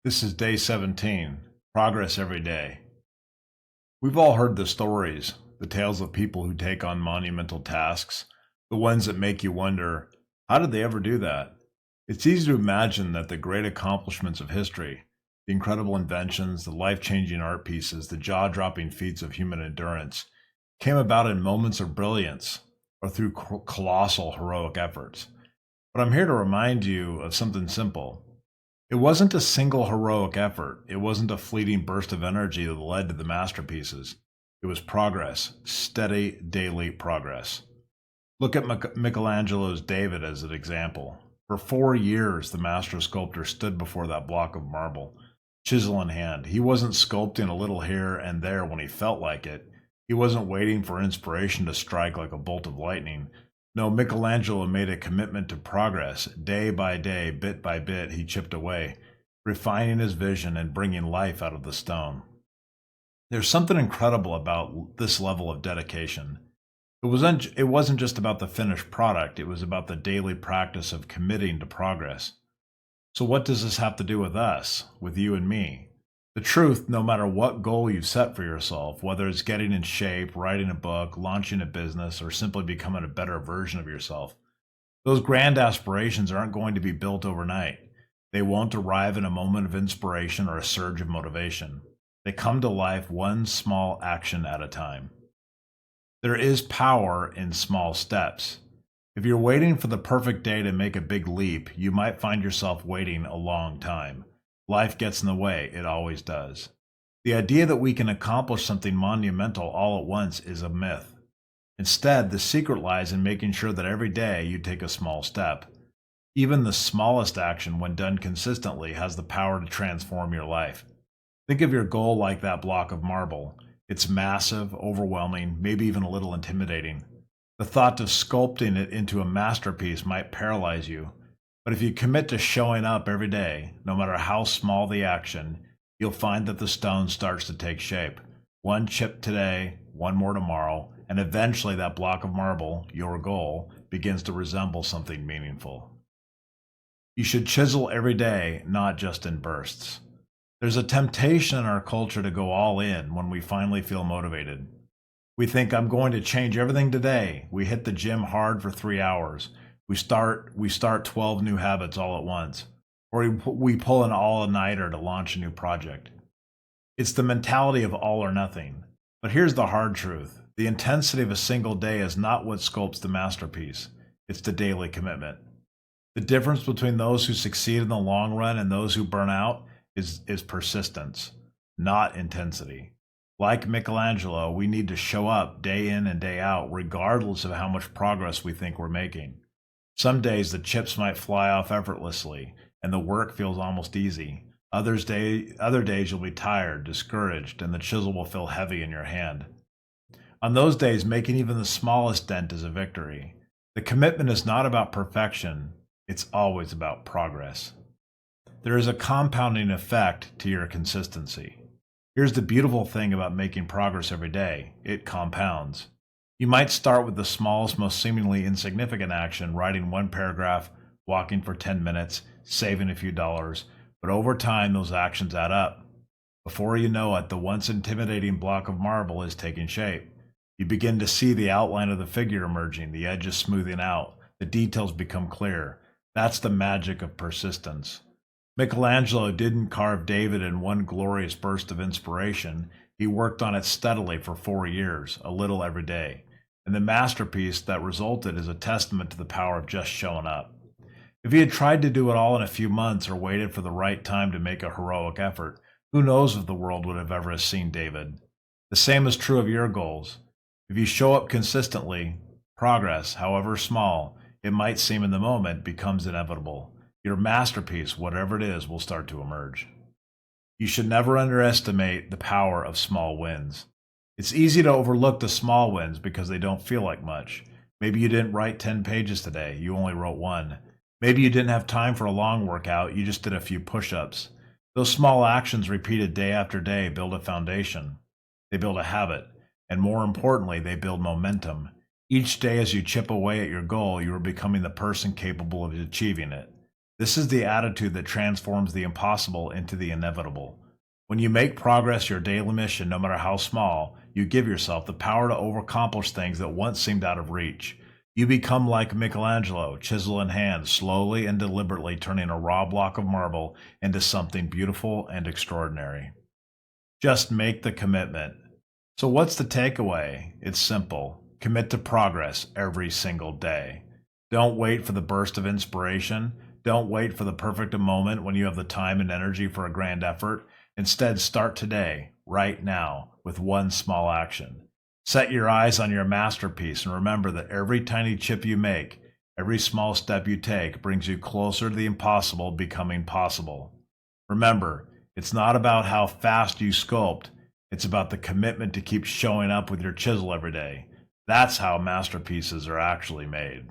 This is day 17, progress every day. We've all heard the stories, the tales of people who take on monumental tasks, the ones that make you wonder, how did they ever do that? It's easy to imagine that the great accomplishments of history, the incredible inventions, the life-changing art pieces, the jaw-dropping feats of human endurance, came about in moments of brilliance or through colossal heroic efforts. But I'm here to remind you of something simple. It wasn't a single heroic effort. It wasn't a fleeting burst of energy that led to the masterpieces. It was progress, steady, daily progress. Look at Michelangelo's David as an example. For 4 years, the master sculptor stood before that block of marble, chisel in hand. He wasn't sculpting a little here and there when he felt like it. He wasn't waiting for inspiration to strike like a bolt of lightning. No, Michelangelo made a commitment to progress. Day by day, bit by bit, he chipped away, refining his vision and bringing life out of the stone. There's something incredible about this level of dedication. It wasn't just about the finished product, it was about the daily practice of committing to progress. So what does this have to do with us, with you and me? The truth, no matter what goal you've set for yourself, whether it's getting in shape, writing a book, launching a business, or simply becoming a better version of yourself, those grand aspirations aren't going to be built overnight. They won't arrive in a moment of inspiration or a surge of motivation. They come to life one small action at a time. There is power in small steps. If you're waiting for the perfect day to make a big leap, you might find yourself waiting a long time. Life gets in the way, it always does. The idea that we can accomplish something monumental all at once is a myth. Instead, the secret lies in making sure that every day you take a small step. Even the smallest action, when done consistently, has the power to transform your life. Think of your goal like that block of marble. It's massive, overwhelming, maybe even a little intimidating. The thought of sculpting it into a masterpiece might paralyze you. But if you commit to showing up every day, no matter how small the action, you'll find that the stone starts to take shape. One chip today, one more tomorrow, and eventually that block of marble, your goal, begins to resemble something meaningful. You should chisel every day, not just in bursts. There's a temptation in our culture to go all in when we finally feel motivated. We think, I'm going to change everything today. We hit the gym hard for 3 hours. We start 12 new habits all at once, or we pull an all-nighter to launch a new project. It's the mentality of all or nothing. But here's the hard truth. The intensity of a single day is not what sculpts the masterpiece. It's the daily commitment. The difference between those who succeed in the long run and those who burn out is persistence, not intensity. Like Michelangelo, we need to show up day in and day out, regardless of how much progress we think we're making. Some days the chips might fly off effortlessly, and the work feels almost easy. Other days you'll be tired, discouraged, and the chisel will feel heavy in your hand. On those days, making even the smallest dent is a victory. The commitment is not about perfection, it's always about progress. There is a compounding effect to your consistency. Here's the beautiful thing about making progress every day. It compounds. You might start with the smallest, most seemingly insignificant action, writing one paragraph, walking for 10 minutes, saving a few dollars, but over time those actions add up. Before you know it, the once intimidating block of marble is taking shape. You begin to see the outline of the figure emerging, the edges smoothing out, the details become clear. That's the magic of persistence. Michelangelo didn't carve David in one glorious burst of inspiration. He worked on it steadily for 4 years, a little every day. And the masterpiece that resulted is a testament to the power of just showing up. If he had tried to do it all in a few months or waited for the right time to make a heroic effort, who knows if the world would have ever seen David. The same is true of your goals. If you show up consistently, progress, however small it might seem in the moment, becomes inevitable. Your masterpiece, whatever it is, will start to emerge. You should never underestimate the power of small wins. It's easy to overlook the small wins because they don't feel like much. Maybe you didn't write 10 pages today, you only wrote one. Maybe you didn't have time for a long workout, you just did a few push-ups. Those small actions repeated day after day build a foundation. They build a habit. And more importantly, they build momentum. Each day as you chip away at your goal, you are becoming the person capable of achieving it. This is the attitude that transforms the impossible into the inevitable. When you make progress your daily mission, no matter how small, you give yourself the power to overaccomplish things that once seemed out of reach. You become like Michelangelo, chisel in hand, slowly and deliberately turning a raw block of marble into something beautiful and extraordinary. Just make the commitment. So, what's the takeaway? It's simple: commit to progress every single day. Don't wait for the burst of inspiration. Don't wait for the perfect moment when you have the time and energy for a grand effort. Instead, start today, right now, with one small action. Set your eyes on your masterpiece and remember that every tiny chip you make, every small step you take, brings you closer to the impossible becoming possible. Remember, it's not about how fast you sculpt, it's about the commitment to keep showing up with your chisel every day. That's how masterpieces are actually made.